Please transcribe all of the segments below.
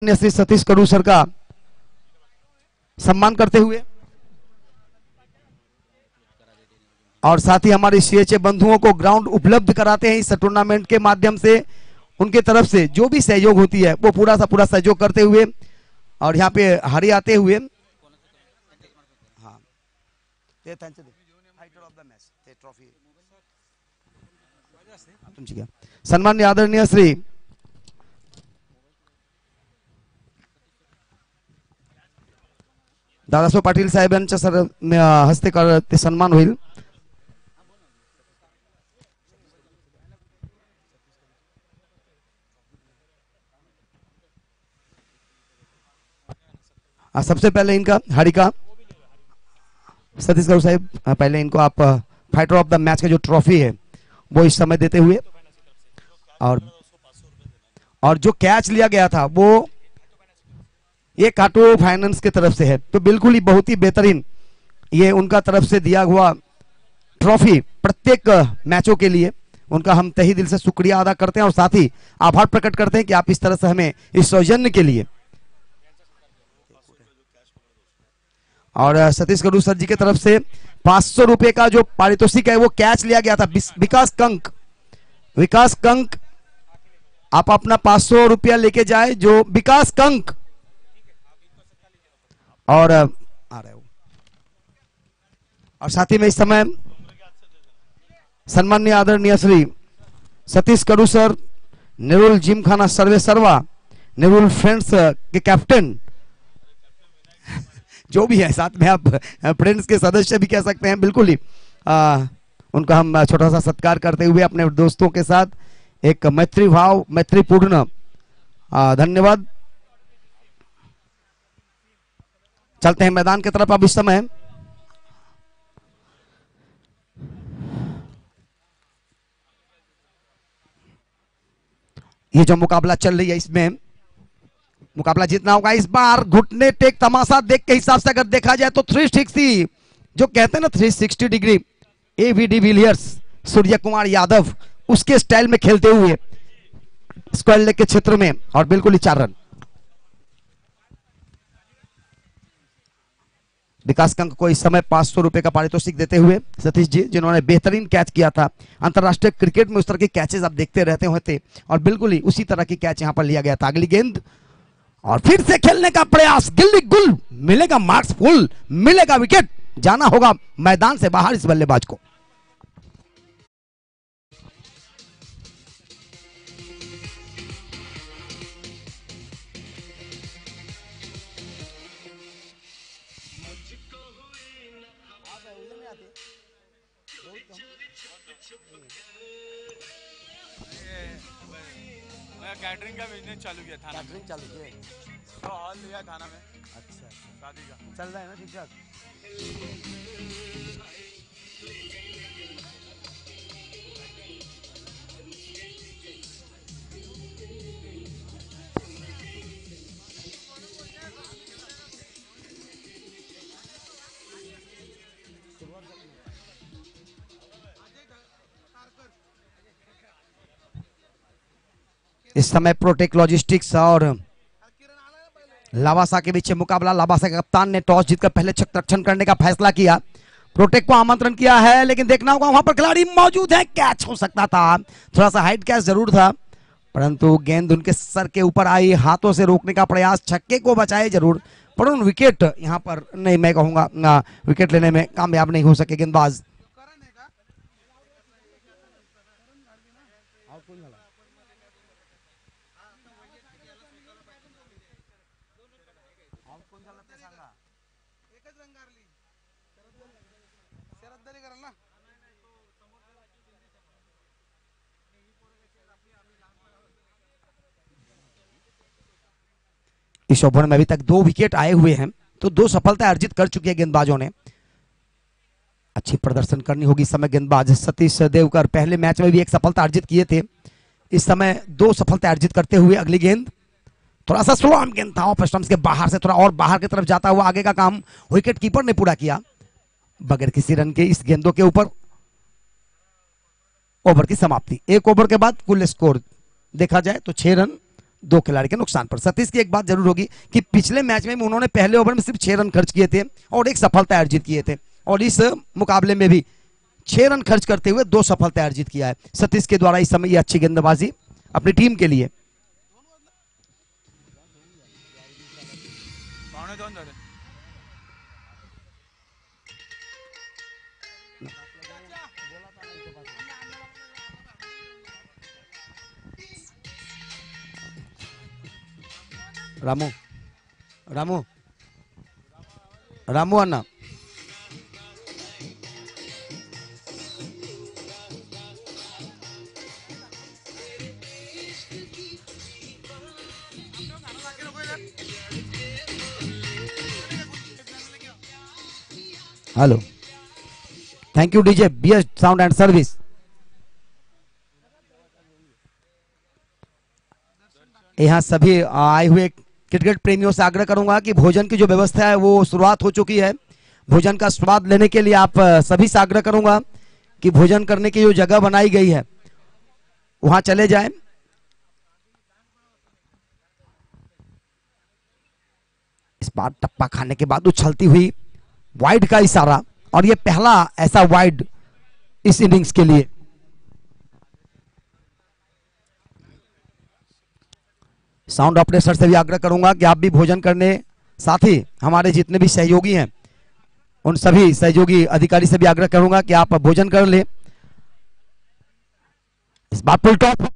श्री सतीश कड़ू sir का सम्मान करते हुए और साथ ही हमारे सीएचए बंधुओं को ग्राउंड उपलब्ध कराते हैं इस टूर्नामेंट के माध्यम से। उनके तरफ से जो भी सहयोग होती है वो पूरा सहयोग करते हुए और यहाँ पे हारी आते हुए सम्मान्य आदरणीय श्री दादासाहेब पाटील साहेबांच्या हस्ते ते सन्मान होईल। सबसे पहले इनका हाड़ी का सतीश कड़ू साहब, पहले इनको आप फाइटर ऑफ द मैच का जो ट्रॉफी है वो इस समय देते हुए और जो कैच लिया गया था वो ये काटो फाइनेंस की तरफ से है, तो बिल्कुल ही बहुत ही बेहतरीन ये उनका तरफ से दिया हुआ ट्रॉफी प्रत्येक मैचों के लिए उनका हम तहे दिल से शुक्रिया अदा करते हैं और साथ ही आभार प्रकट करते हैं कि आप इस तरह से हमें इस सौजन्य के लिए। और सतीश कड़ू सर जी की तरफ से 500 रुपए का जो पारितोषिक है वो कैच लिया गया था। विकास कंक आप अपना 500 रुपया लेके जाए जो विकास कंक और आ रहे हो। और साथ ही में इस समय सम्माननीय आदरणीय श्री सतीश कड़ू सर, नेरुल जिमखाना सर्वे सर्वा, नेरुल फ्रेंड्स के कैप्टन जो भी है, साथ में आप फ्रेंड्स के सदस्य भी कह सकते हैं, बिल्कुल ही उनका हम छोटा सा सत्कार करते हुए अपने दोस्तों के साथ एक मैत्री भाव मैत्रीपूर्ण धन्यवाद। चलते हैं मैदान की तरफ। अब इस समय ये जो मुकाबला चल रही है इसमें मुकाबला जीतना होगा इस बार। घुटने टेक तमाशा देख के हिसाब से अगर देखा जाए तो 360 जो कहते हैं ना 360 डिग्री एवी डिविलियर्स सूर्य कुमार यादव उसके स्टाइल में खेलते हुए स्क्वायर लेग के क्षेत्र में और बिल्कुल ही 4 रन। विकास कंक को इस समय 500 रुपए का पारितोषिक देते हुए सतीश जी, जिन्होंने बेहतरीन कैच किया था अंतरराष्ट्रीय क्रिकेट में, उस तरह के कैचेस आप देखते रहते होते और बिल्कुल ही उसी तरह की कैच यहां पर लिया गया था। अगली गेंद और फिर से खेलने का प्रयास, गिल्ली गुल, मिलेगा मार्क्स फुल, मिलेगा विकेट, जाना होगा मैदान से बाहर इस बल्लेबाज को। कैटरिंग का बिजनेस चालू किया था। कैटरिंग चालू किया तो हॉल लिया थाना में। अच्छा शादी का चल रहा है ना ठीक ठाक। इस समय प्रोटेक लॉजिस्टिक्स और लावासा के बीच मुकाबला। लावासा के कप्तान ने टॉस जीतकर पहले छक्का रक्षण करने का फैसला किया। प्रोटेक को आमंत्रण किया है लेकिन देखना होगा वहां पर खिलाड़ी मौजूद है। कैच हो सकता था, थोड़ा सा हाइट कैच जरूर था, परंतु गेंद उनके सर के ऊपर आई। हाथों से रोकने का प्रयास, छक्के को बचाए जरूर, पर उन विकेट यहां पर नहीं, मैं कहूंगा विकेट लेने में कामयाब नहीं हो सके गेंदबाज। इस ओवर में अभी तक 2 विकेट आए हुए हैं, तो 2 सफलता अर्जित कर चुके हैं गेंदबाजों ने। अच्छी प्रदर्शन करनी होगी इस समय गेंदबाज सतीश देवकर पहले मैच में भी 1 सफलता अर्जित किए थे, इस समय 2 सफलता अर्जित करते हुए। अगली गेंद थोड़ा सा स्लो आर्म गेंद था, ऑफ स्टंप्स के बाहर से थोड़ा और बाहर की तरफ जाता हुआ आगे का काम विकेट कीपर ने पूरा किया बगैर किसी रन के। इस गेंदों के ऊपर ओवर की समाप्ति। 1 ओवर के बाद कुल स्कोर देखा जाए तो 6 रन दो खिलाड़ी के नुकसान पर। सतीश की एक बात जरूर होगी कि पिछले मैच में उन्होंने पहले ओवर में सिर्फ 6 रन खर्च किए थे और एक सफलता अर्जित किए थे, और इस मुकाबले में भी 6 रन खर्च करते हुए 2 सफलता अर्जित किया है सतीश के द्वारा इस समय ये अच्छी गेंदबाजी अपनी टीम के लिए। पौने दोन झाले. Ramu Ramu Ramu Anna, hello, thank you DJ BS sound and service. यहाँ सभी आए हुए क्रिकेट प्रेमियों से आग्रह करूंगा कि भोजन की जो व्यवस्था है वो शुरुआत हो चुकी है। भोजन का स्वाद लेने के लिए आप सभी से आग्रह करूंगा कि भोजन करने की जो जगह बनाई गई है वहां चले जाएं। इस बार टप्पा खाने के बाद उछलती हुई वाइड का इशारा, और ये पहला ऐसा वाइड इस इनिंग्स के लिए। साउंड ऑपरेटर से भी आग्रह करूंगा कि आप भी भोजन करने, साथ ही हमारे जितने भी सहयोगी हैं उन सभी सहयोगी अधिकारी से भी आग्रह करूंगा कि आप भोजन कर ले। इस बार पुल टॉप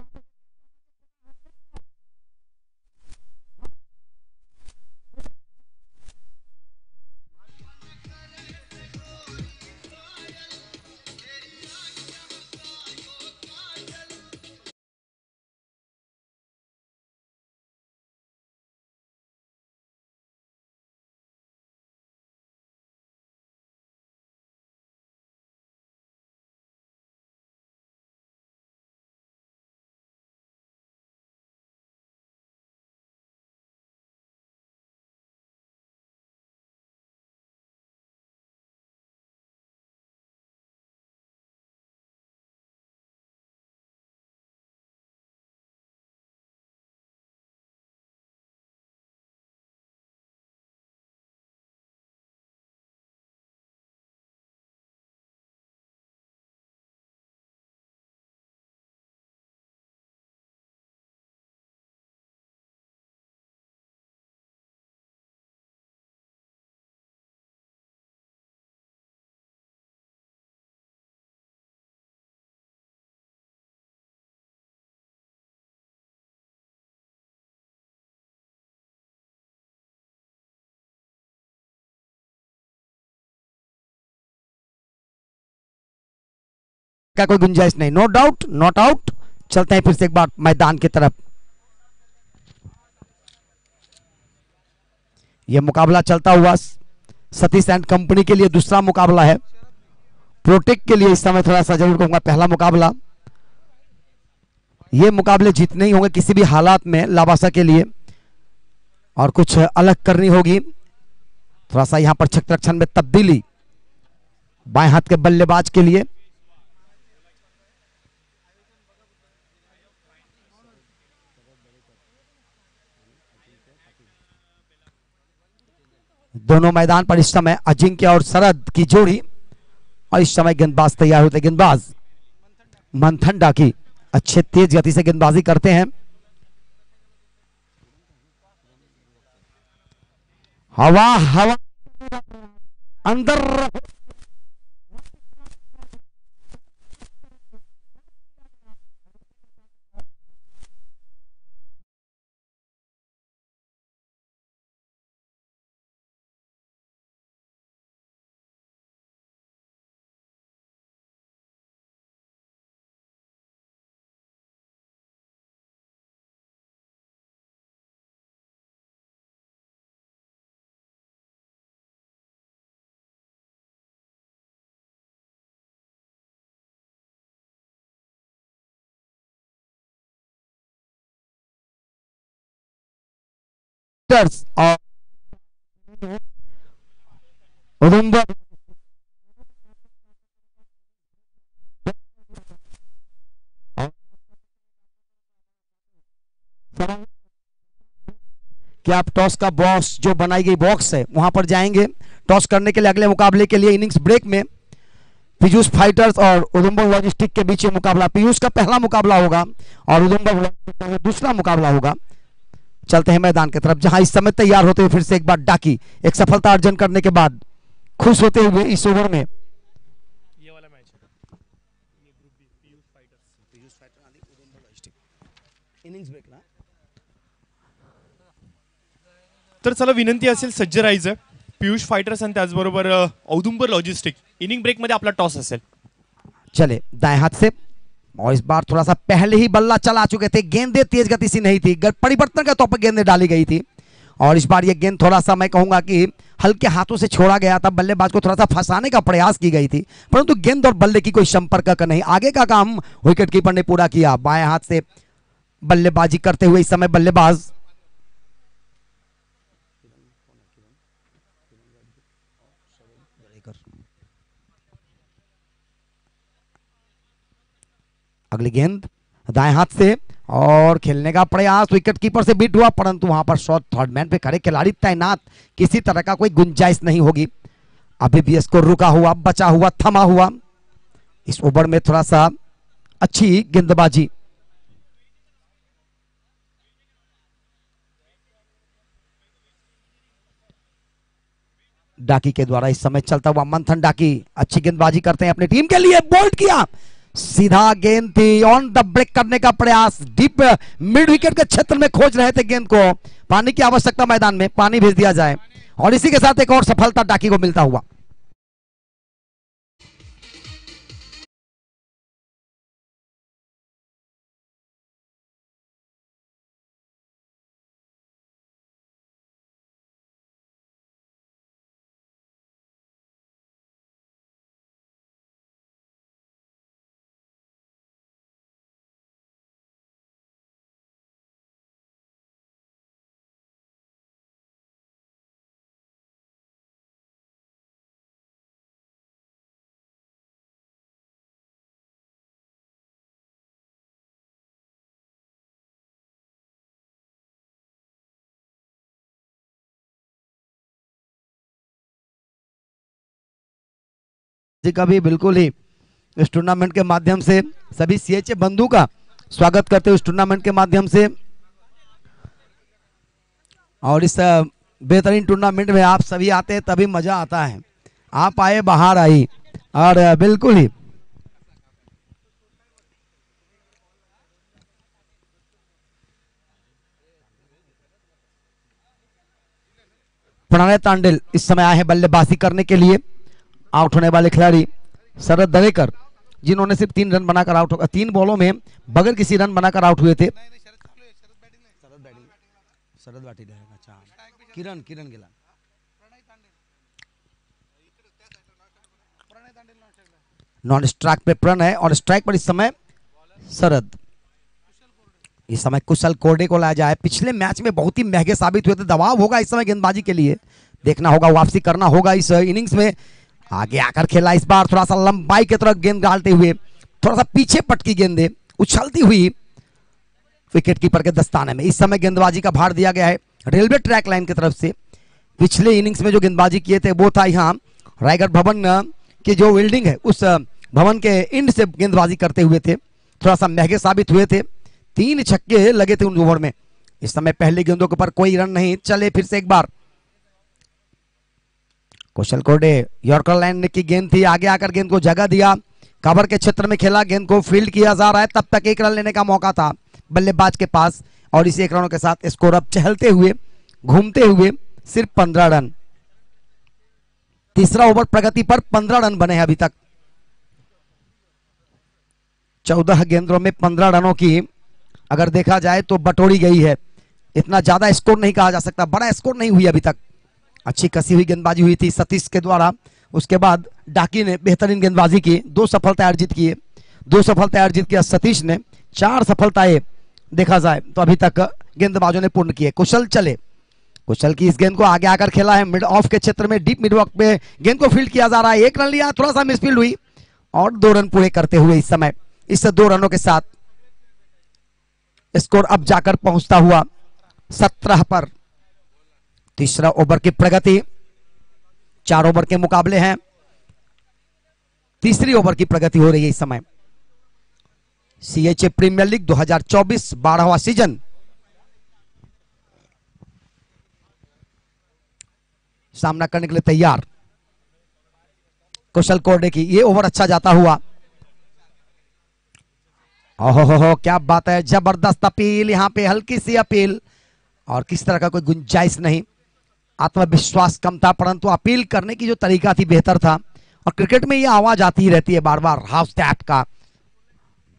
का कोई गुंजाइश नहीं, नो डाउट, नॉट आउट। चलते हैं फिर से एक बार मैदान की तरफ। यह मुकाबला चलता हुआ सतीश एंड कंपनी के लिए दूसरा मुकाबला है। प्रोटेक्ट के लिए इस समय थोड़ा सा जरूर कहूंगा पहला मुकाबला। ये मुकाबले जीतने ही होंगे किसी भी हालात में लाबासा के लिए, और कुछ अलग करनी होगी। थोड़ा सा यहां पर छत्र रक्षण में तब्दीली बाएं हाथ के बल्लेबाज के लिए। दोनों मैदान पर इस समय अजिंक्य और शरद की जोड़ी, और इस समय गेंदबाज तैयार होते। गेंदबाज मंथन डाकी अच्छे तेज गति से गेंदबाजी करते हैं। हवा हवा अंदर और उधमपुर कि आप टॉस का बॉक्स जो बनाई गई बॉक्स है वहां पर जाएंगे टॉस करने के लिए अगले मुकाबले के लिए। इनिंग्स ब्रेक में पीयूष फाइटर्स और उधमपुर लॉजिस्टिक के बीच मुकाबला, पीयूष का पहला मुकाबला होगा और उधमपुर लॉजिस्टिक का दूसरा मुकाबला होगा। चलते हैं मैदान की तरफ, जहां इस समय तैयार होते हुए फिर से एक बार डाकी एक सफलता अर्जन करने के बाद खुश होते हुए इस ओवर में। ये वाला मैच है, ये ग्रुप बी, पीयूष फाइटर आणि उधमपुर लॉजिस्टिक इनिंग्स ब्रेक ना। तर चला विनंती असेल सज्ज राहायचं, पीयूष फायटर्स आणि त्याचबरोबर औदुंबर लॉजिस्टिक इनिंग ब्रेक मध्ये आपला टॉस असेल। चले दाएं हाथ से, और इस बार थोड़ा सा पहले ही बल्ला चला चुके थे, गेंदें तेज गति से नहीं थी, परिवर्तन के तौर पर गेंदें डाली गई थी और इस बार ये गेंद थोड़ा सा मैं कहूंगा कि हल्के हाथों से छोड़ा गया था, बल्लेबाज को थोड़ा सा फंसाने का प्रयास की गई थी, परंतु गेंद और बल्ले की कोई संपर्क का नहीं। आगे का काम विकेट कीपर ने पूरा किया। बाएं हाथ से बल्लेबाजी करते हुए इस समय बल्लेबाज अगली गेंद दाएं हाथ से और खेलने का प्रयास, विकेट कीपर से बीट हुआ, परंतु वहां पर शॉट थर्ड मैन पे खड़े खिलाड़ी तैनात, किसी तरह का कोई गुंजाइश नहीं होगी। अभी भी इसको रुका हुआ, बचा हुआ, थमा हुआ। इस ओवर में थोड़ा सा अच्छी गेंदबाजी, डाकी के द्वारा इस समय चलता हुआ मंथन डाकी अच्छी गेंदबाजी करते हैं अपनी टीम के लिए, बोल्ड किया, सीधा गेंद थी, ऑन द ब्रेक करने का प्रयास, डीप मिड विकेट के क्षेत्र में खोज रहे थे गेंद को, पानी की आवश्यकता मैदान में, पानी भेज दिया जाए और इसी के साथ एक और सफलता डाकी को मिलता हुआ। का भी बिल्कुल ही इस टूर्नामेंट के माध्यम से सभी सीएचए बंधु का स्वागत करते हुए इस टूर्नामेंट के माध्यम से, और इस बेहतरीन टूर्नामेंट में आप सभी आते हैं तभी मजा आता है, आप आए बाहर आई, और बिल्कुल ही प्रणय तांडेल इस समय आए हैं बल्लेबाजी करने के लिए। आउट होने वाले खिलाड़ी शरद दरेकर, जिन्होंने सिर्फ 3 रन बनाकर आउट, 3 बॉलों में बगैर किसी रन बनाकर आउट हुए थे। किरण गिला, नॉन स्ट्राइक पे प्रणय और स्ट्राइक पर इस समय शरद। इस समय कुशल कोरडे को लाया जाए, पिछले मैच में बहुत ही महंगे साबित हुए थे, दबाव होगा इस समय गेंदबाजी के लिए, देखना होगा, वापसी करना होगा इस इनिंग्स में। आगे आकर खेला, इस बार थोड़ा सा लंबाई की तरफ गेंद डालते हुए, थोड़ा सा पीछे पटकी गेंदें उछलती हुई विकेट कीपर के दस्ताने में। इस समय गेंदबाजी का भार दिया गया है रेलवे ट्रैक लाइन की तरफ से। पिछले इनिंग्स में जो गेंदबाजी किए थे वो था यहाँ रायगढ़ भवन की जो बिल्डिंग है उस भवन के इंड से गेंदबाजी करते हुए थे, थोड़ा सा महंगे साबित हुए थे, 3 छक्के लगे थे उन ओवर में। इस समय पहले गेंदों के ऊपर कोई रन नहीं चले, फिर से एक बार कुशल कोरडे, यॉर्कर लाइन की गेंद थी, आगे आकर गेंद को जगह दिया, कवर के क्षेत्र में खेला, गेंद को फील्ड किया जा रहा है, तब तक 1 रन लेने का मौका था बल्लेबाज के पास, और इसी 1 रनों के साथ स्कोर अब चहलते हुए घूमते हुए सिर्फ 15 रन। तीसरा ओवर प्रगति पर 15 रन बने हैं अभी तक। 14 गेंदों में 15 रनों की अगर देखा जाए तो बटोरी गई है। इतना ज्यादा स्कोर नहीं कहा जा सकता, बड़ा स्कोर नहीं हुई अभी तक। अच्छी कसी हुई गेंदबाजी हुई थी सतीश के द्वारा, उसके बाद डाकी ने बेहतरीन गेंदबाजी की, 2 सफलताएं अर्जित किए, 2 सफलताएं अर्जित किया सतीश ने, 4 सफलताएं देखा जाए तो अभी तक गेंदबाजों ने पूर्ण किए। कुशल चले, कुशल की इस गेंद को आगे आकर खेला है, मिड ऑफ के क्षेत्र में डीप मिड वॉक पे गेंद को फील्ड किया जा रहा है, 1 रन लिया, थोड़ा सा मिसफील्ड हुई और 2 रन पूरे करते हुए इस समय इस 2 रनों के साथ स्कोर अब जाकर पहुंचता हुआ 17 पर। तीसरा ओवर की प्रगति, 4 ओवर के मुकाबले हैं, तीसरी ओवर की प्रगति हो रही है इस समय। सीएचए प्रीमियर लीग 2024 12वां सीजन। सामना करने के लिए तैयार कुशल कोरडे की। ये ओवर अच्छा जाता हुआ, ओहो क्या बात है, जबरदस्त अपील, यहां पे हल्की सी अपील और किस तरह का कोई गुंजाइश नहीं। आत्मविश्वास कम था परंतु अपील करने की जो तरीका थी बेहतर था। और क्रिकेट में ये आवाज आती ही रहती है बार बार, हाउस टैप का,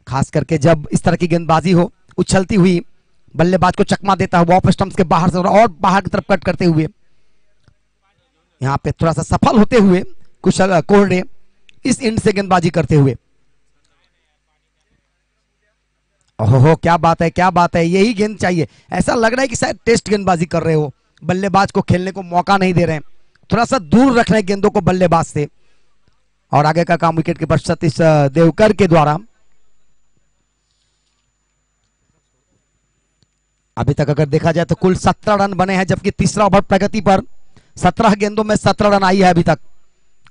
खास करके जब इस तरह की गेंदबाजी हो, उछलती हुई, बल्लेबाज को चकमा देता हुआ ऑफ स्टंप्स के बाहर से और बाहर की तरफ कट करते हुए। यहां पे थोड़ा सा सफल होते हुए कुशल कोरडे इस एंड से गेंदबाजी करते हुए। ओहो क्या बात है, क्या बात है, यही गेंद चाहिए। ऐसा लग रहा है कि शायद टेस्ट गेंदबाजी कर रहे हो, बल्लेबाज को खेलने को मौका नहीं दे रहे हैं, थोड़ा सा दूर रख रहे हैं गेंदों को बल्लेबाज से। और आगे का काम विकेट कीपर सतीश देवकर के द्वारा। अभी तक अगर देखा जाए तो कुल 17 रन बने हैं, जबकि तीसरा ओवर प्रगति पर 17 गेंदों में 17 रन आई है। अभी तक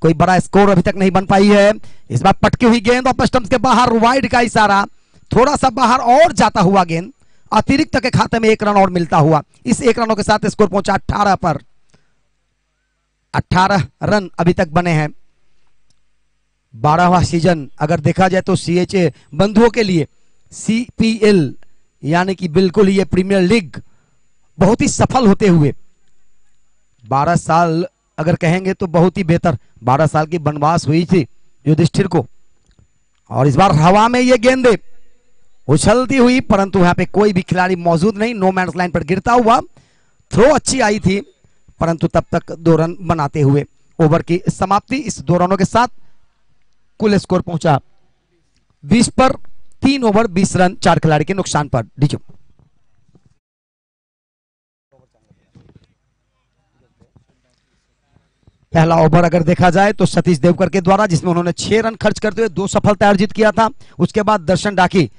कोई बड़ा स्कोर अभी तक नहीं बन पाई है। इस बार पटकी हुई गेंद ऑफ स्टंप्स के बाहर, वाइड का इशारा, थोड़ा सा बाहर और जाता हुआ गेंद, अतिरिक्त के खाते में 1 रन और मिलता हुआ। इस 1 रनों के साथ स्कोर पहुंचा 18 पर। 18 रन अभी तक बने हैं। 12वां सीजन अगर देखा जाए तो सीएचए बंधुओं के लिए सीपीएल यानी कि बिल्कुल ये प्रीमियर लीग बहुत ही सफल होते हुए 12 साल अगर कहेंगे तो बहुत ही बेहतर। 12 साल की वनवास हुई थी युधिष्ठिर को, और इस बार हवा में ये गेंदे उछलती हुई, परंतु यहां पे कोई भी खिलाड़ी मौजूद नहीं, नो मैन्स लाइन पर गिरता हुआ। थ्रो अच्छी आई थी परंतु तब तक 2 रन बनाते हुए ओवर की समाप्ति। इस 2 रनों के साथ कुल स्कोर पहुंचा 20 पर। 3 ओवर 20 रन 4 खिलाड़ी के नुकसान पर। डीजो पहला ओवर अगर देखा जाए तो सतीश देवकर के द्वारा, जिसमें उन्होंने 6 रन खर्च करते हुए 2 सफलता अर्जित किया था। उसके बाद दर्शन डाकी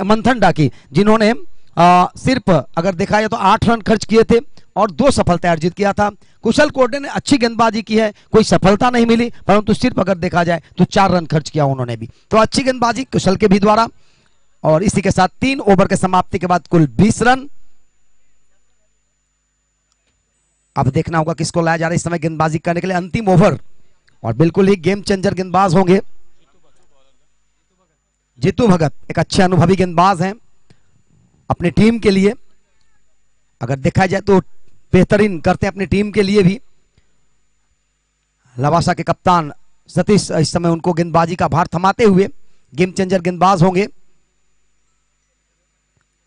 मंथन डाकी जिन्होंने सिर्फ अगर देखा जाए तो 8 रन खर्च किए थे और 2 सफलता अर्जित किया था। कुशल कोरडे ने अच्छी गेंदबाजी की है, कोई सफलता नहीं मिली, परंतु सिर्फ अगर देखा जाए तो 4 रन खर्च किया उन्होंने भी। तो अच्छी गेंदबाजी कुशल के भी द्वारा। और इसी के साथ 3 ओवर के समाप्ति के बाद कुल 20 रन। अब देखना होगा किसको लाया जा रहा है इस समय गेंदबाजी करने के लिए। अंतिम ओवर और बिल्कुल ही गेम चेंजर गेंदबाज होंगे। जीतू भगत एक अच्छे अनुभवी गेंदबाज हैं अपनी टीम के लिए, अगर देखा जाए तो बेहतरीन करते हैं अपनी टीम के लिए भी। लवासा के कप्तान सतीश इस समय उनको गेंदबाजी का भार थमाते हुए गेम चेंजर गेंदबाज होंगे।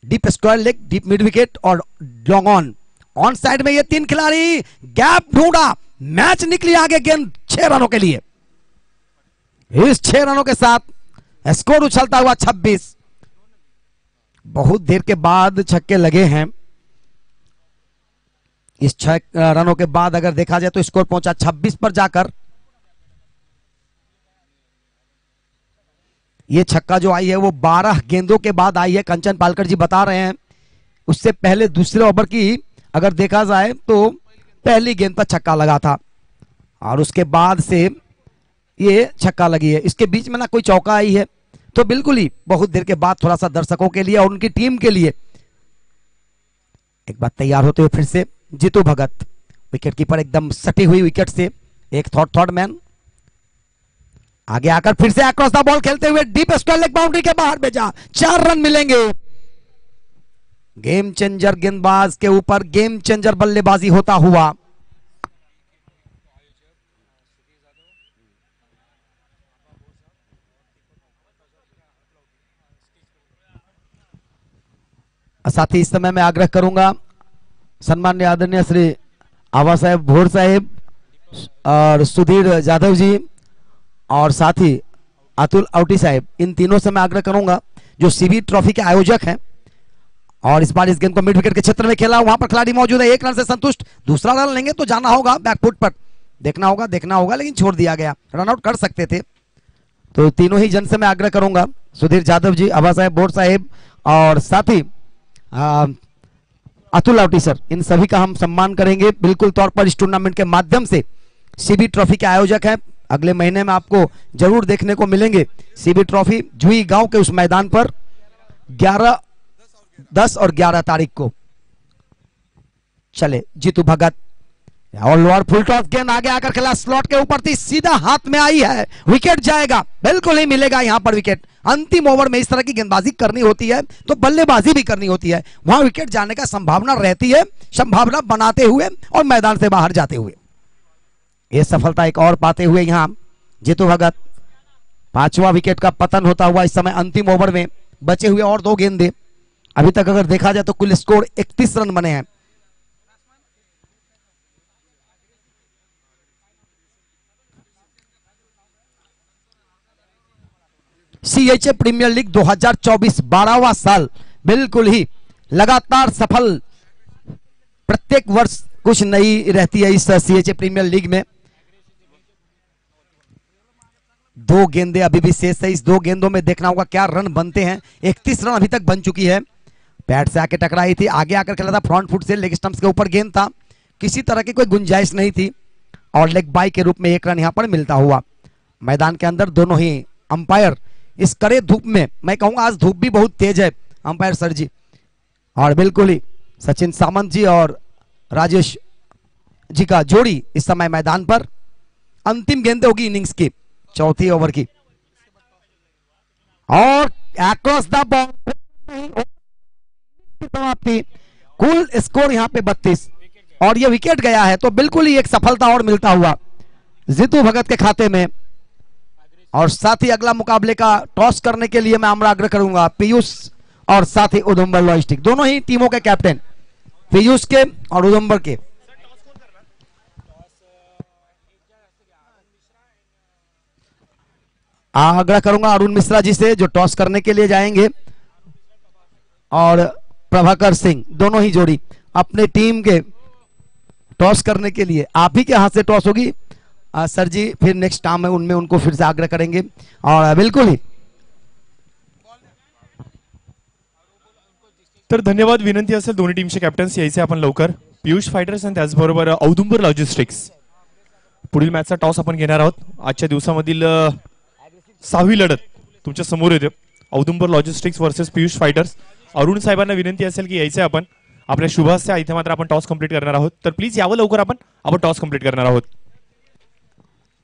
Deep square leg, deep mid wicket और लॉन्ग ऑन साइड में ये 3 खिलाड़ी, गैप ढूंढा, मैच निकली आगे, गेंद 6 रनों के लिए। इस 6 रनों के साथ स्कोर उछलता हुआ 26। बहुत देर के बाद छक्के लगे हैं। इस 6 रनों के बाद अगर देखा जाए तो स्कोर पहुंचा 26 पर जाकर। ये छक्का जो आई है वो 12 गेंदों के बाद आई है, कंचन पालकर जी बता रहे हैं। उससे पहले दूसरे ओवर की अगर देखा जाए तो पहली गेंद पर छक्का लगा था और उसके बाद से ये छक्का लगी है। इसके बीच में ना कोई चौका आई है, तो बिल्कुल ही बहुत देर के बाद थोड़ा सा दर्शकों के लिए और उनकी टीम के लिए एक बार तैयार होते हुए फिर से जीतू भगत, विकेट कीपर एकदम सटी हुई विकेट से, एक थर्ड मैन आगे आकर फिर से अक्रॉस द बॉल खेलते हुए डीप स्क्वायर लेग बाउंड्री के बाहर भेजा, 4 रन मिलेंगे। गेम चेंजर गेंदबाज के ऊपर गेम चेंजर बल्लेबाजी होता हुआ। साथ ही इस समय मैं आग्रह करूंगा सम्मान्य आदरणीय श्री आवा साहेब भोर साहेब और सुधीर जाधव जी और साथ ही अतुल आउटी साहेब, इन तीनों से मैं आग्रह करूंगा जो सीबी ट्रॉफी के आयोजक हैं और इस बार इस गेंद को मिड विकेट के क्षेत्र में खेला, वहां पर खिलाड़ी मौजूद है, 1 रन से संतुष्ट। दूसरा रन लेंगे तो जाना होगा बैकफुट पर, देखना होगा लेकिन छोड़ दिया गया, रन आउट कर सकते थे। तो तीनों ही जन से मैं आग्रह करूंगा, सुधीर जाधव जी, आभा साहेब, बोर साहेब और साथ ही अतुल लावटी सर, इन सभी का हम सम्मान करेंगे बिल्कुल तौर पर इस टूर्नामेंट के माध्यम से। सीबी ट्रॉफी के आयोजक हैं, अगले महीने में आपको जरूर देखने को मिलेंगे। सीबी ट्रॉफी जुई गांव के उस मैदान पर 11, 10 और 11 तारीख को। चले जीतू भगत और लोअर फुल टॉस, गेंद आगे आकर खेला, स्लॉट के ऊपर थी, सीधा हाथ में आई है, विकेट जाएगा, बिल्कुल ही मिलेगा यहां पर विकेट। अंतिम ओवर में इस तरह की गेंदबाजी करनी होती है तो बल्लेबाजी भी करनी होती है, वहां विकेट जाने का संभावना रहती है, संभावना बनाते हुए और मैदान से बाहर जाते हुए। यह सफलता एक और पाते हुए यहां जीतू भगत। 5वां विकेट का पतन होता हुआ इस समय अंतिम ओवर में बचे हुए और 2 गेंदे। अभी तक अगर देखा जाए तो कुल स्कोर 31 रन बने हैं। सीएचए प्रीमियर लीग 2024 12वां साल, बिल्कुल ही लगातार सफल। प्रत्येक वर्ष कुछ नई रहती है इस सीएचए प्रीमियर लीग में। 2 गेंदें अभी भी शेष है, इस 2 गेंदों में देखना होगा क्या रन बनते हैं। 31 रन अभी तक बन चुकी है। पैड से आके टकराई थी, आगे आकर खेला था फ्रंट फुट से, लेग स्टंप्स के ऊपर गेंद था, किसी तरह की कोई गुंजाइश नहीं थी और लेग बाई के रूप में 1 रन यहां पर मिलता हुआ। मैदान के अंदर दोनों ही अंपायर इस कड़े धूप में, मैं कहूंगा आज धूप भी बहुत तेज है अंपायर सर जी, और बिल्कुल ही सचिन सामंत जी और राजेश जी का जोड़ी इस समय मैदान पर। अंतिम गेंद होगी इनिंग्स की, चौथी ओवर की, और अक्रॉस द बॉल समाप्ति। कुल स्कोर यहां पे 32 और ये विकेट गया है तो बिल्कुल ही एक सफलता और मिलता हुआ जीतू भगत के खाते में। और साथ ही अगला मुकाबले का टॉस करने के लिए मैं आग्रह करूंगा पीयूष और साथ ही उदुम्बर लॉजिस्टिक, दोनों ही टीमों के कैप्टन, पीयूष के और उदुम्बर के। आग्रह करूंगा अरुण मिश्रा जी से जो टॉस करने के लिए जाएंगे, और प्रभाकर सिंह, दोनों ही जोड़ी अपने टीम के टॉस करने के लिए। आप ही के हाथ से टॉस होगी सर जी, फिर नेक्स्ट टाइम है उनमें उनको फिर से आग्रह करेंगे। और बिल्कुल ही तर धन्यवाद, विनंती असेल दोन्ही टीमचे कॅप्टन्स यायचे आपण लवकर, पियुष फायटर्स आणि त्याचबरोबर औदुंबर लॉजिस्टिक्स। पुढील मॅचचा टॉस आपण घेणार आहोत। आजच्या दिवसामधील 6वी लढत तुमच्या समोर येते, Audumbar logistics versus Piyush fighters. Arun साहेबांना विनंती असेल की यायचे आपण आपल्या शुभ हस्ते, इथे मात्र आपण टॉस कंप्लीट करणार आहोत, तर प्लीज यावं लवकर, आपण टॉस कंप्लीट करणार आहोत।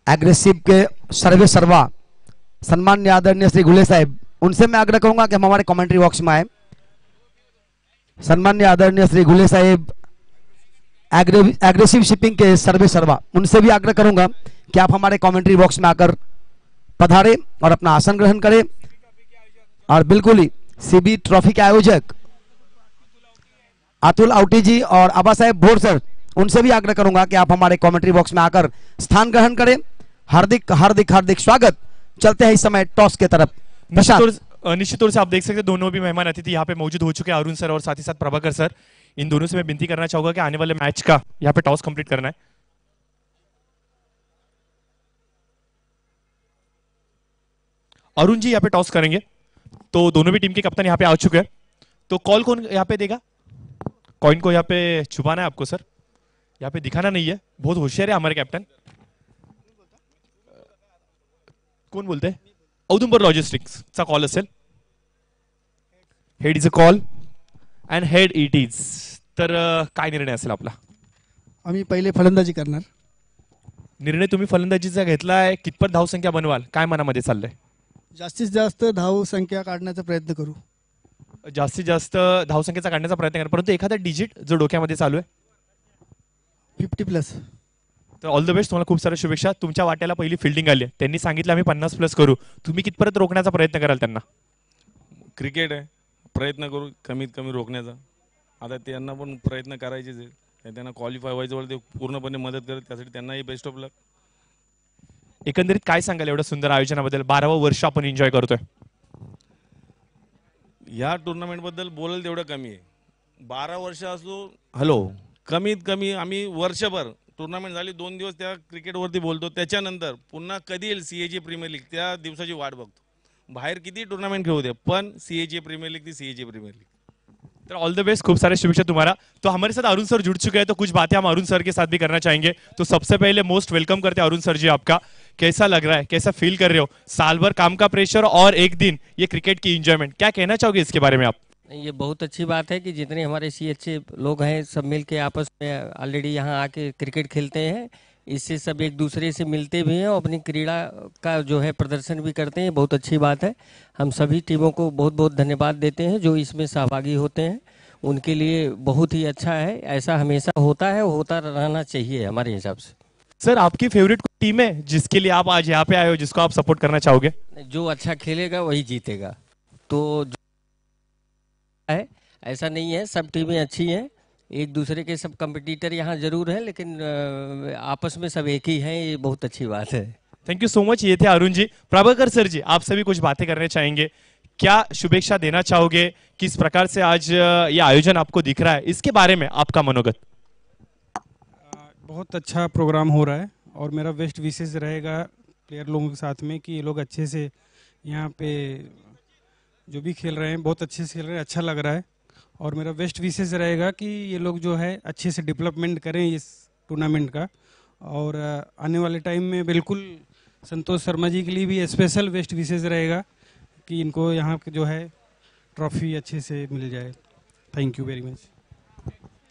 एग्रेसिव के सर्वे सर्वा सम्मान्य आदरणीय श्री गुले साहब, उनसे मैं आग्रह करूंगा कि हम हमारे कमेंट्री बॉक्स में आए। सम्मान्य आदरणीय श्री गुले साहब एग्रेसिव शिपिंग के सर्वे सर्वा, उनसे भी आग्रह करूंगा कि आप हमारे कमेंट्री बॉक्स में आकर पधारे और अपना आसन ग्रहण करें। और बिल्कुल ही सीबी ट्रॉफी के आयोजक अतुल लावटी जी और आबा साहेब भोर सर, उनसे भी आग्रह करूंगा कि आप हमारे कमेंट्री बॉक्स में आकर स्थान ग्रहण करें। हार्दिक हार्दिक हार्दिक स्वागत। चलते हैं इस समय टॉस के तरफ। निश्चित तौर से आप देख सकते हैं दोनों भी मेहमान अतिथि यहाँ पे मौजूद हो चुके हैं, अरुण सर और साथ ही साथ प्रभाकर सर। इन दोनों से मैं विनती करना चाहूंगा कि आने वाले मैच का यहाँ पे टॉस कंप्लीट करना है। अरुण जी यहाँ पे टॉस करेंगे, तो दोनों भी टीम के कप्तान यहाँ पे आ चुके हैं, तो कॉल कौन यहाँ पे देगा? कॉइन को यहाँ पे छुपाना है आपको सर, यहाँ पे दिखाना नहीं है, बहुत होशियार है हमारे कैप्टन। कोण बोलते? औदुंबर लॉजिस्टिक्स चा कॉल असेल। Head is a call and head it is. तर काय निर्णय असेल आपला? आम्ही पहिले फलंदाजी करणार। निर्णय तुम्ही फलंदाजीचा घेतलाय, कितपत धावसंख्या बनवाल, काय मनामध्ये चाललंय? जास्तीत जास्त धाव संख्या काढण्याचा प्रयत्न करू। जास्तीत जास्त धावसंख्येचा काढण्याचा प्रयत्न करा, परंतु एखादा डिजिट जो डोक्यामध्ये चालू आहे 50+। तर ऑल द बेस्ट, तुम्हाला खूप साऱ्या शुभेच्छा। तुमच्या वाट्याला पहिली फिल्डिंग आली आहे, त्यांनी सांगितलं आम्ही 50+ करू, तुम्ही कितपर्यंत रोखण्याचा प्रयत्न कराल त्यांना? क्रिकेट आहे, प्रयत्न करू कमीत कमी रोखण्याचा। आता त्यांना पण प्रयत्न करायचेच आहे, त्यांना क्वालिफाय व्हायचं ते पूर्णपणे मदत करत, त्यासाठी त्यांनाही बेस्ट ऑफ लक। एकंदरीत काय सांगाल एवढ्या सुंदर आयोजनाबद्दल? 12वं वर्ष आपण एन्जॉय करतोय। या टुर्नामेंट बद्दल बोलायला तेवढं कमी आहे। 12 वर्ष असो, हॅलो, कमीत कमी आम्ही वर्षभर टुर्नामेंट झाली 2 दिवस त्या क्रिकेटवरती बोलतो, त्याच्यानंतर पुन्हा कधी येईल सीएजी प्रीमियर लीग त्या दिवसाची वाट बघतो। बाहेर किती टुर्नामेंट खेळू दे, पण सीएजी प्रीमियर लीग ती सीएजी प्रीमियर लीग, तो ऑल द बेस्ट, खूब सारे शुभेच्छा तुम्हारा। तो हमारे साथ अरुण सर जुड़ चुके हैं, तो कुछ बातें हम अरुण सर के साथ भी करना चाहेंगे। तो सबसे पहले मोस्ट वेलकम करते हैं अरुण सर जी आपका। कैसा लग रहा है, कैसा फील कर रहे हो? साल भर काम का प्रेशर और एक दिन ये क्रिकेट की एंजॉयमेंट, क्या कहना चाहोगे इसके बारे में आप? ये बहुत अच्छी बात है कि जितने हमारे CHA लोग हैं सब मिल के आपस में ऑलरेडी यहाँ आके क्रिकेट खेलते हैं। इससे सब एक दूसरे से मिलते भी हैं और अपनी क्रीड़ा का जो है प्रदर्शन भी करते हैं। बहुत अच्छी बात है। हम सभी टीमों को बहुत बहुत धन्यवाद देते हैं जो इसमें सहभागी होते हैं, उनके लिए बहुत ही अच्छा है। ऐसा हमेशा होता है, होता रहना चाहिए हमारे हिसाब से। सर आपकी फेवरेट टीम है जिसके लिए आप आज यहाँ पे आए हो, जिसको आप सपोर्ट करना चाहोगे? जो अच्छा खेलेगा वही जीतेगा, तो है ऐसा नहीं है। सब टीमें अच्छी हैं, एक दूसरे के सब कंपटीटर यहाँ जरूर हैं, लेकिन आपस में सब एक ही हैं, ये बहुत अच्छी बात है। Thank you so much. ये थे अरुण जी। प्रभाकर सर जी, आप सभी कुछ बातें करने चाहेंगे, क्या शुभेच्छा देना चाहोगे? किस प्रकार से आज ये आयोजन आपको दिख रहा है, इसके बारे में आपका मनोगत? बहुत अच्छा प्रोग्राम हो रहा है और मेरा बेस्ट विशेष रहेगा प्लेयर लोगों के साथ में कि ये लोग अच्छे से यहाँ पे जो भी खेल रहे हैं बहुत अच्छे से खेल रहे हैं, अच्छा लग रहा है। और मेरा बेस्ट विशेष रहेगा कि ये लोग जो है अच्छे से डेवलपमेंट करें इस टूर्नामेंट का। और आने वाले टाइम में बिल्कुल संतोष शर्मा जी के लिए भी स्पेशल बेस्ट विशेष रहेगा कि इनको यहाँ जो है ट्रॉफी अच्छे से मिल जाए। Thank you very much.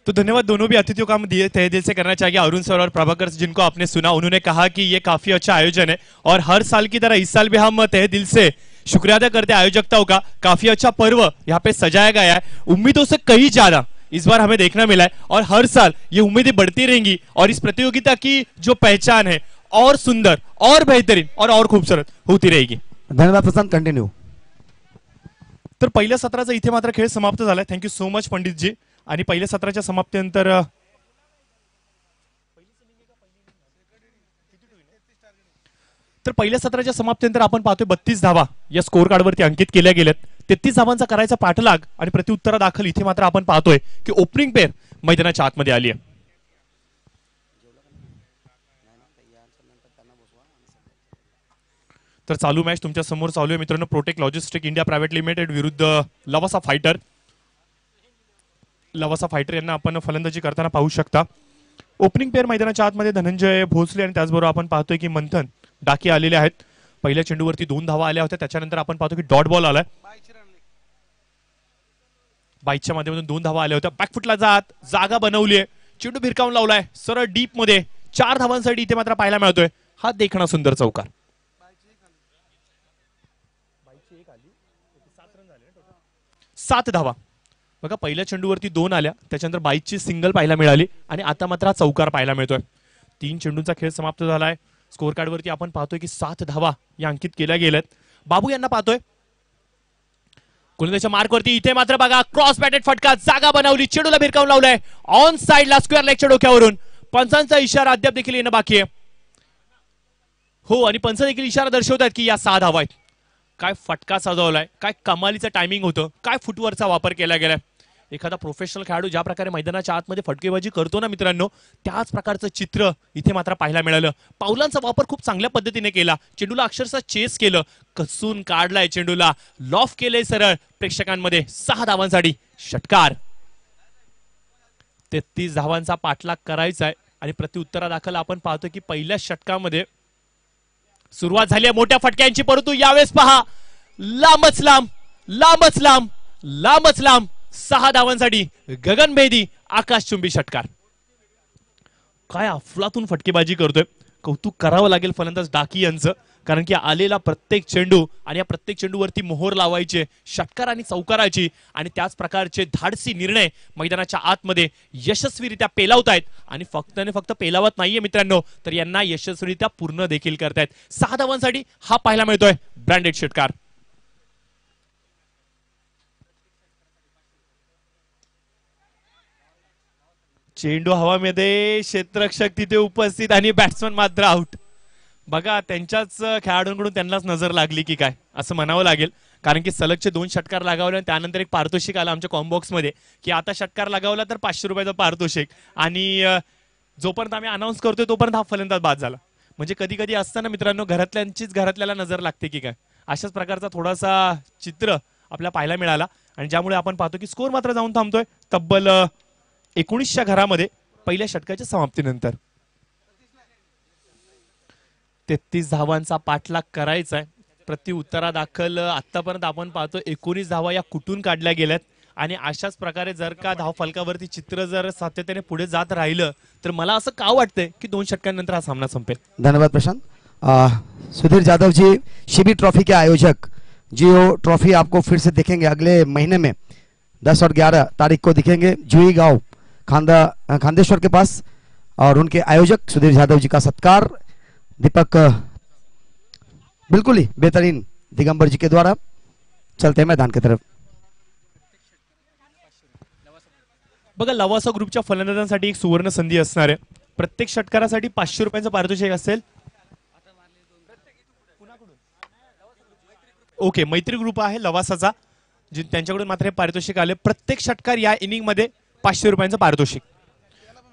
तो धन्यवाद दोनों भी अतिथियों का हम तहे दिल से करना चाहिए। अरुण सर और प्रभाकर जिनको आपने सुना, उन्होंने कहा कि ये काफी अच्छा आयोजन है और हर साल की तरह इस साल भी हम तहे दिल से शुक्रिया अदा करते हैं आयोजकताओं का। काफी अच्छा पर्व यहाँ पे सजाया गया है, उम्मीदों से कहीं ज्यादा इस बार हमें देखना मिला है और हर साल ये उम्मीदें बढ़ती रहेंगी और इस प्रतियोगिता की जो पहचान है और सुंदर और बेहतरीन और खूबसूरत होती रहेगी। धन्यवाद प्रशांत, कंटिन्यू। तर पहिल्या सत्राचा इथे मात्र खेळ समाप्त झालाय। थँक्यू सो मच पंडित जी। आणि पहिल्या सत्राच्या समाप्तीनंतर पहिल्या सत्राच्या समाप्तीनंतर आपण पाहतोय 32 धावा या स्कोर कार्डवरती अंकित केल्या गेल्यात। 33 धावांचा करायचा पाठलाग आणि प्रत्युत्तरा दाखल इथे मात्र आपण पाहतोय की ओपनिंग पेअर मैदानाच्या आतमध्ये आली आहे। तर चालू मॅच तुमच्या समोर चालू आहे मित्रांनो, protect logistic India private limited विरुद्ध लवासा फायटर। लवासा फायटर यांना आपण फलंदाजी करताना पाहू शकता। ओपनिंग पेअर मैदानाच्या आतमध्ये धनंजय भोसले आणि त्याचबरोबर आपण पाहतोय की मंथन डाकी आलेले आहेत। पहिल्या चेंडूवरती 2 धावा आल्या होत्या, त्याच्यानंतर आपण पाहतो की डॉट बॉल आलाय। बाईकच्या माध्यमातून 2 धावा आल्या होत्या। बॅकफुटला जागा बनवली आहे, चेंडू भिरकावून लावलाय सरळ डीप मध्ये। 4 धावांसाठी इथे मात्र पाहायला मिळतोय हा देखणा सुंदर चौकार। 7 धावा बघा, पहिल्या चेंडूवरती 2 आल्या, त्याच्यानंतर बाईकची सिंगल पाहायला मिळाली आणि आता मात्र हा चौकार पाहायला मिळतोय। 3 चेंडूंचा खेळ समाप्त झालाय। स्कोर कार्ड वरती आपण पाहतोय की 7 धावा या अंकित केल्या गेल्यात। बाबू यांना पाहतोय गोलंदाजीच्या मार्कवरती, इथे मात्र बघा क्रॉस बॅटेड फटका, जागा बनवली, चेंडूला भिरकावून लावलाय ऑन साइडला स्क्वेअर लेगच्या डोक्यावरून। पंचांचा इशारा अद्याप देखील येणं बाकी आहे हो, आणि पंच देखील इशारा दर्शवतात की या 6 धावा आहेत। काय फटका सजवलाय, काय कमालीचं टायमिंग होतं, काय फुटवर्कचा वापर केला गेलाय। एखादा प्रोफेशनल खेळाडू ज्या प्रकारे मैदानाच्या आतमध्ये फटकेबाजी करतो ना मित्रांनो, त्याच प्रकारचं चित्र इथे मात्र पाहायला मिळालं। पावलांचा वापर खूप चांगल्या पद्धतीने केला, चेंडूला अक्षरशः चेस केलं, कसून काढलाय चेंडूला, लॉफ केलंय सरळ प्रेक्षकांमध्ये। 6 धावांसाठी षटकार। 33 धावांचा पाठलाग करायचा आहे आणि प्रत्युत्तरा दाखल आपण पाहतो की पहिल्या षटकामध्ये सुरुवात झाली आहे मोठ्या फटक्यांची, परंतु यावेळेस पहा लांबच लांब लांबच लांब लांबच लांब 6 धावांसाठी गगनभेदी आकाशचुंबी षटकार। काय अफलातून फटकेबाजी करतोय, कौतुक करावं लागेल फलंदाज डाकी यांचं, कारण की आलेला प्रत्येक चेंडू आणि या प्रत्येक चेंडूवरती मोहर लावायचे षटकार आणि चौकाराची, आणि त्याच प्रकारचे धाडसी निर्णय मैदानाच्या आतमध्ये यशस्वीरित्या पेलावतायत। आणि फक्त पेलावत नाहीये मित्रांनो, तर यांना यशस्वीरित्या पूर्ण देखील करतायत। 6 धावांसाठी हा पाहायला मिळतोय ब्रँडेड षटकार। चेंडू हवामध्ये, क्षेत्ररक्षक तिथे उपस्थित आणि बॅट्समन मात्र आउट। बघा त्यांच्याच खेळाडूंकडून त्यांनाच नजर लागली की काय असं म्हणावं लागेल, कारण की सलगचे 2 षटकार लगावले आणि त्यानंतर एक पारितोषिक आला आमच्या कॉम्बॉक्स मध्ये की आता षटकार लगावला तर 500 रुपयाचं पारितोषिक, आणि जोपर्यंत आम्ही अनाऊन्स करतोय तोपर्यंत हा फलंदाज बाद झाला। म्हणजे कधी कधी असताना मित्रांनो घरातल्यांचीच घरातल्याला नजर लागते की काय, अशाच प्रकारचा थोडासा चित्र आपल्याला पाहायला मिळाला। आणि ज्यामुळे आपण पाहतो की स्कोर मात्र जाऊन थांबतोय तब्बल 19च्या घरामध्ये पहिल्या षटकाच्या समाप्तीनंतर. 33 धावांचा पाठलाग करायचा आहे. प्रति उत्तरादाखल आतापर्यंत आपण पाहतो 19 धावा या कुठून काढल्या गेल्यात आणि अशाच प्रकारे जर का धाव फलकावरती चित्र जर सातत्याने पुढे जात राहिलं तर मला असं का वाटतंय की 2 षटकांनंतर हा सामना संपेल. धन्यवाद प्रशांत. सुधीर जाधव जी, शिबी ट्रॉफी के आयोजक, जो ट्रॉफी आपको फिर से देखेंगे अगले महीने में 10 और 11 तारीख को दिखेंगे जुई गांव खांदेश्वर के पास, और उनके आयोजक सुधीर जाधव जी का सत्कार दीपक बिल्कुल ही बेहतरीन दिगंबर जी के द्वारा. चलते हैं मैदान की तरफ. बघा, लवासा ग्रुपच्या फलंदाजांसाठी एक सुवर्ण संधी असणार आहे. प्रत्येक षटकारासाठी 500 रुपयांचं पारितोषिक असेल. ओके, मैत्री ग्रुप आहे लवासाचा, त्यांच्याकडून मात्र हे पारितोषिक आले. प्रत्येक षटकार या इनिंग मध्ये 500 रुपयांचं पारितोषिक.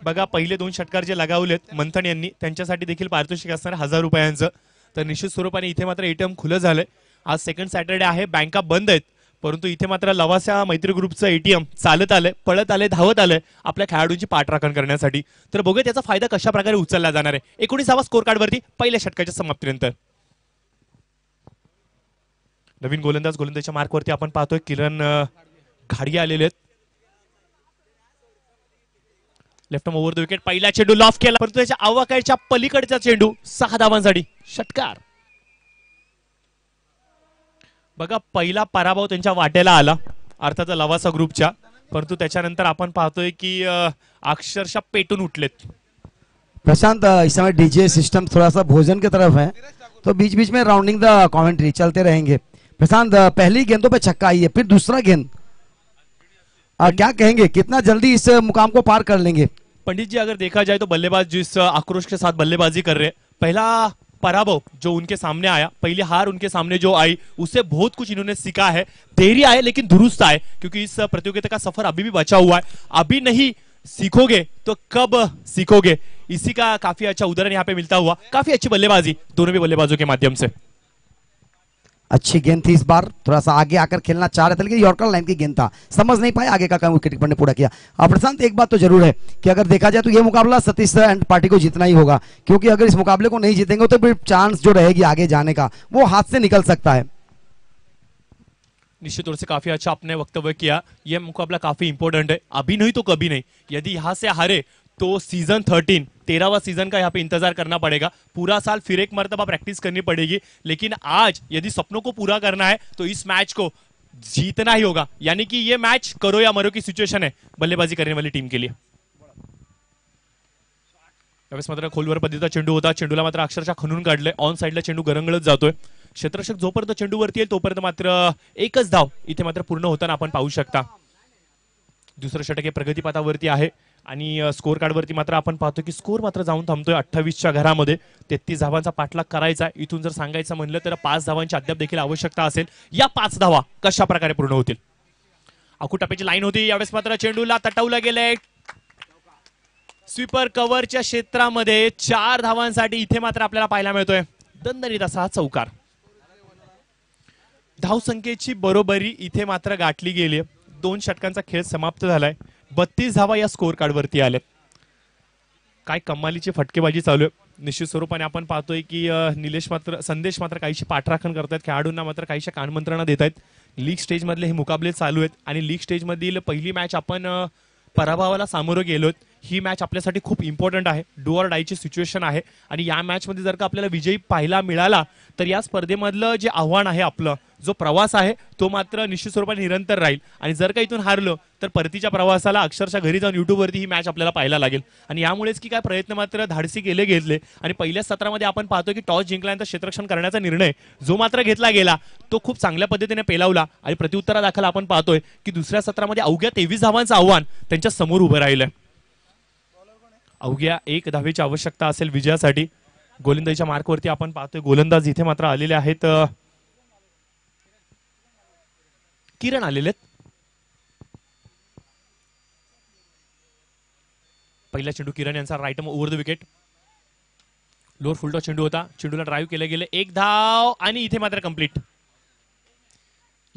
बघा, पहिले 2 षटकार जे लगावलेत मंथन यांनी त्यांच्यासाठी देखील पारितोषिक असणार 1000 रुपयांचं. तर निश्चित स्वरूपाने इथे मात्र एटीएम खुलं झालंय. आज सेकंड सॅटर्डे आहे, बँका बंद आहेत, परंतु इथे मात्र लवासा मैत्री ग्रुपचं एटीएम चालत आलंय, पळत आलंय, धावत आलंय आपल्या खेळाडूंची पाठराखण करण्यासाठी. तर बघूया त्याचा फायदा कशा प्रकारे उचलला जाणार आहे. 19वा स्कोर कार्ड वरती पहिल्या षटकाच्या समाप्तीनंतर. नवीन गोलंदाजच्या मार्कवरती आपण पाहतोय किरण घाडगे आलेले आहेत. लेफ्ट ओव्हर द विकेट, पहिला चेंडू लॉफ केला, परंतु त्याच्या आवाक्याच्या पलीकडचा चेंडू 6 धावांसाठी षटकार. बघा, पहिला पराभव त्यांच्या वाट्याला आला अर्थात लवासा ग्रुपच्या, परंतु त्याच्यानंतर आपण पाहतोय की अक्षरशः पेटून उठलेत. प्रशांत, इस समय डीजे सिस्टम थोड़ा सा भोजन की तरफ है, तो बीच बीच में राउंडिंग द कमेंट्री चलते रहेंगे. प्रशांत, पहली गेंदों पे छक्का आई है, फिर दूसरा गेंद, क्या कहेंगे, कितना जल्दी इस मुकाम को पार कर लेंगे? पंडित जी, अगर देखा जाए तो बल्लेबाज जिस आक्रोश के साथ बल्लेबाजी कर रहे हैं, पहला पराभव जो उनके सामने आया, पहली हार उनके सामने जो आई, उससे बहुत कुछ इन्होंने सीखा है. देरी आए लेकिन दुरुस्त आए, क्योंकि इस प्रतियोगिता का सफर अभी भी बचा हुआ है. अभी नहीं सीखोगे तो कब सीखोगे, इसी का काफी अच्छा उदाहरण यहाँ पे मिलता हुआ. काफी अच्छी बल्लेबाजी दोनों भी बल्लेबाजों के माध्यम से. अच्छी गेंद थी, इस बार थोड़ा सा आगे आकर खेलना चाह रहे थे लेकिन यॉर्कर लाइन की गेंद था, समझ नहीं पाए, आगे का काम विकेट कीपर ने पूरा किया. प्रशांत, एक बात तो जरूर है कि अगर देखा जाए तो ये मुकाबला सतीश एंड पार्टी को जीतना ही होगा, क्योंकि अगर इस मुकाबले को नहीं जीतेंगे तो फिर चांस जो रहेगी आगे जाने का वो हाथ से निकल सकता है. निश्चित तौर से काफी अच्छा आपने वक्तव्य किया. यह मुकाबला काफी इंपॉर्टेंट है, अभी नहीं तो कभी नहीं. यदि यहाँ से हारे तो सीजन 13वां सीजन का यहाँ पे इंतजार करना पड़ेगा. पूरा साल फिर एक मर्तबा प्रैक्टिस करनी पड़ेगी, लेकिन आज यदि सपनों को पूरा करना है तो इस मैच को जीतना ही होगा. यानी कि ये मैच करो या मरो की सिच्युएशन है बल्लेबाजी करने वाली टीम के लिए. त्यावेळेस मात्र खोलवर पद्धतीचा चेंडू होता, चेंडूला मात्र अक्षरशः खणून काढलंय. ऑन साइडला चेंडू गरंगळत जातोय. क्षेत्ररक्षक जोपर्यंत चेंडूवरती येईल तोपर्यंत मात्र एकच धाव इथे मात्र पूर्ण होताना आपण पाहू शकता. दुसरं षटक हे प्रगतीपथावरती आहे आणि स्कोर कार्डवरती मात्र आपण पाहतो की स्कोर मात्र जाऊन थांबतोय 28च्या घरामध्ये. 33 धावांचा पाठलाग करायचा. इथून जर सांगायचं म्हणलं तर 5 धावांची अद्याप देखील आवश्यकता असेल. या 5 धावा कशा प्रकारे पूर्ण होतील. आकुटापेची लाईन होती, यावेळेस मात्र चेंडूला तटवलं गेलंय. स्वीपर कव्हरच्या क्षेत्रामध्ये 4 धावांसाठी इथे मात्र आपल्याला पाहायला मिळतोय दणदणीत असा चौकार. धावसंख्येची बरोबरी इथे मात्र गाठली गेली. 2 षटकांचा खेळ समाप्त झालाय. 32 धावा या स्कोर कार्डवरती आले. काय कमालीची फटकेबाजी चालू आहे. निश्चित स्वरूपाने आपण पाहतोय की संदेश मात्र काहीशी पाठराखण करतायत, खेळाडूंना मात्र काहीशा कानमंत्रणा देत आहेत. लीग स्टेज मधले हे मुकाबले चालू आहेत आणि लीग स्टेज मधील पहिली मॅच आपण पराभवाला सामोरं गेलोत. ही मॅच आपल्यासाठी खूप इम्पॉर्टंट आहे. डू ऑर डायची सिच्युएशन आहे आणि या मॅच मध्ये जर का आपल्याला विजयी पाहायला मिळाला तर या स्पर्धेमधलं जे आव्हान आहे, आपलं जो प्रवास आहे तो मात्र निश्चित स्वरूपाने निरंतर राहील. आणि जर का इथून हारलो तर परतीच्या प्रवासाला अक्षरशः घरी जाऊन युट्यूब वरती ही मॅच आपल्याला पाहायला लागेल. आणि यामुळेच की काय प्रयत्न मात्र धाडसी घेतले आणि पहिल्या सत्रामध्ये आपण पाहतो की टॉस जिंकल्यानंतर क्षेत्ररक्षण करण्याचा निर्णय जो मात्र घेतला गेला तो खूप चांगल्या पद्धतीने पेलावला आणि प्रत्युत्तरादाखल आपण पाहतोय की दुसऱ्या सत्रामध्ये अवघ्या 23 धावांचं आव्हान त्यांच्या समोर उभं राहिलंय. अवघ्या 1 धावेची आवश्यकता असेल विजयासाठी. गोलंदाजीच्या मार्कवरती आपण पाहतोय गोलंदाज इथे मात्र आलेले आहेत. किरण आलेले आहेत. पहिला चेंडू किरण यांचा right over the wicket. Lower full toss चेंडू होता, चेंडूला ड्राईव्ह केले गेले. 1 धाव आणि इथे मात्र कंप्लीट.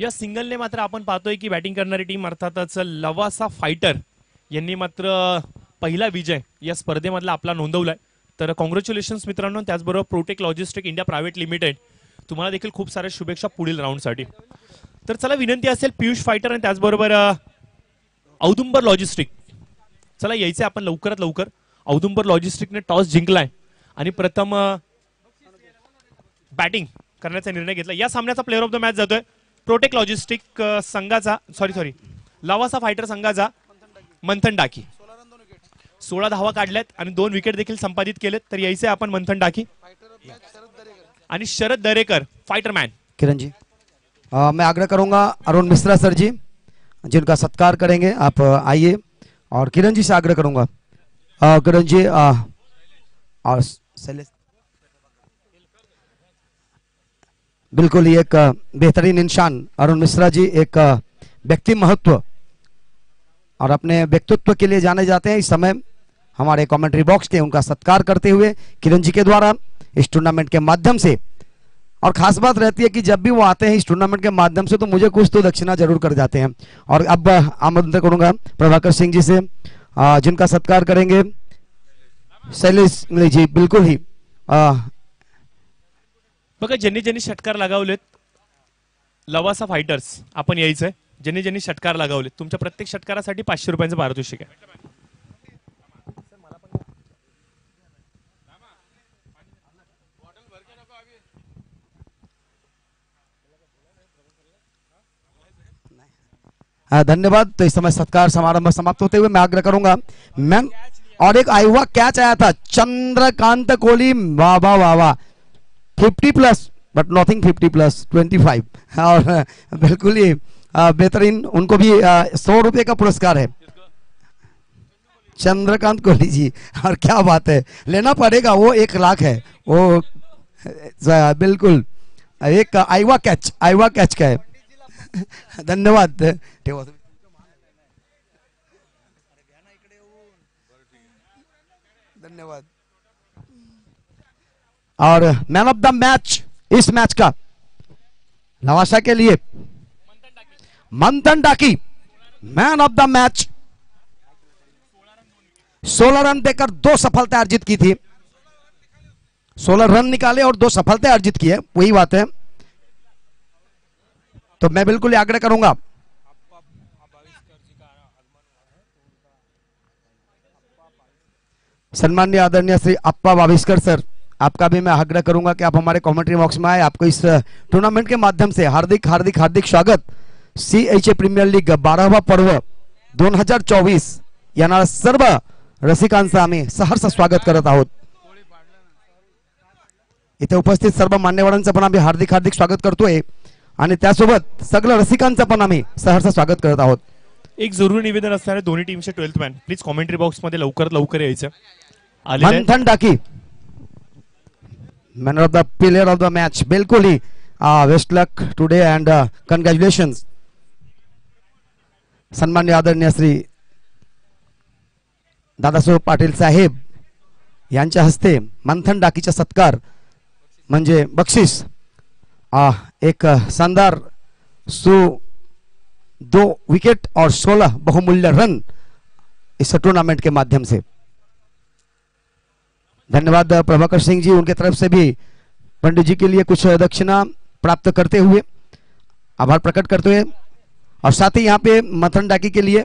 या सिंगलने मात्र आपण पाहतोय की बॅटिंग करणारी टीम अर्थातच लवासा फायटर यांनी मात्र पहिला विजय या स्पर्धेमधला आपला नोंदवलाय. तर कॉंग्रॅच्युलेशन्स मित्रांनो. त्याचबरोबर protic logistic India private limited तुम्हाला देखील खूप साऱ्या शुभेच्छा पुढील राऊंडसाठी. तर चला विनंती असेल पियुष फायटर आणि त्याचबरोबर औदुंबर लॉजिस्टिक, चला यायचे आपण लवकरात लवकर. औदुंबर लॉजिस्टिकने टॉस जिंकलाय आणि प्रथम बॅटिंग करण्याचा निर्णय घेतला. या सामन्याचा प्लेअर ऑफ द मॅच जातोय प्रोटेक लॉजिस्टिक संघाचा सॉरी लवासा फायटर संघाचा मंथन डाकी. 16 धावा काढल्यात आणि 2 विकेट देखील संपादित केलेत. तर यायचे आपण मंथन डाकी आणि शरद दरेकर फाइटरमैन. किरण जी मैं आग्रह करूंगा अरुण मिश्रा सर जी जिनका सत्कार करेंगे, आप आइए. और किरण जी से आग्रह करूंगा, किरण जी और शैलेश, बिल्कुल ही एक बेहतरीन इंसान अरुण मिश्रा जी, एक व्यक्ति महत्व और अपने व्यक्तित्व के लिए जाने जाते हैं. इस समय हमारे कमेंट्री बॉक्स के उनका सत्कार करते हुए किरण जी के द्वारा इस टूर्नामेंट के माध्यम से. और खास बात रहती है कि जब भी वो आते हैं इस टूर्नामेंट के माध्यम से तो मुझे कुछ तो दक्षिणा जरूर कर जाते हैं. और अब आमंत्रण करूंगा प्रभाकर सिंह जी से जिनका सत्कार करेंगे शैलेश जी. बिल्कुल ही बघा ज्यांनी ज्यांनी षटकार लगावलेत लवासा फायटर्स आपण यायचंय. ज्यांनी ज्यांनी षटकार लगावलेत तुमच्या प्रत्येक षटकारासाठी 500 रुपयांचं पारितोषिक आहे. धन्यवाद. तो इस समय सत्कार समारंभ समाप्त होते हुए मैं आग्रह करूंगा मैम, और एक आईवा कैच आया था चंद्रकांत कोहली, वाह वाह वाह वाह, 50+ बट नॉथिंग 50+ 25. और बिल्कुल ही बेहतरीन, उनको भी 100 रुपए का पुरस्कार है चंद्रकांत कोहली जी. और क्या बात है, लेना पड़ेगा, वो 1 लाख है वो. बिल्कुल एक आईवा कैच का है. धन्यवाद. धन्यवाद. और मैन ऑफ द मैच इस मैच का लवासा के लिए Manthan Daki man of the match. 16 run देकर 2 सफलता अर्जित की थी. 16 रन निकाले और 2 सफलता अर्जित की है, वही बात है. तो मैं बिल्कुल आग्रह करूंगा सम्माननीय आदरणीय श्री अप्पा वाविस्कर सर, आपका भी मैं आग्रह करूंगा कि आप हमारे कमेंट्री बॉक्स में आए. आपको इस टूर्नामेंट के माध्यम से हार्दिक हार्दिक हार्दिक स्वागत. CHA प्रीमियर लीग 12वा पर्व 2024 येणाऱ्या सर्व रसिकांचं आम्ही सहर्ष स्वागत करत आहोत. इथे उपस्थित सर्व मान्यवरांचं पण आम्ही हार्दिक हार्दिक स्वागत करतोय आणि त्यासोबत सगळ्या रसिकांचं पण आम्ही सहर्ष स्वागत करत आहोत. एक जरूरी निवेदन असणार आहे दोन्ही टीमचे 12th man please commentary box मध्ये लवकरात लवकर यायचं. Manthan Daki man of the player of the match. बिल्कुल ही best luck today and congratulations. सन्माननीय आदरणीय श्री दादासाहेब पाटील साहेब यांच्या हस्ते मंथन डाकीचा सत्कार म्हणजे बक्षीस एक शानदार 2 विकेट और 16 बहुमूल्य रन इस टूर्नामेंट के माध्यम से. धन्यवाद प्रभाकर सिंह जी, उनके तरफ से भी पंडित जी के लिए कुछ दक्षिणा प्राप्त करते हुए आभार प्रकट करते हुए. और साथ ही यहाँ पे मंथन डाकी के लिए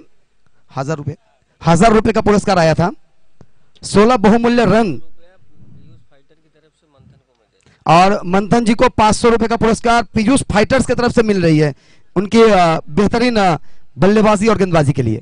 1000 रुपए का पुरस्कार आया था. 16 बहुमूल्य रन और मंथन जी को 500 रुपए का पुरस्कार पीयूष फाइटर्स की तरफ से मिल रही है उनकी बेहतरीन बल्लेबाजी और गेंदबाजी के लिए.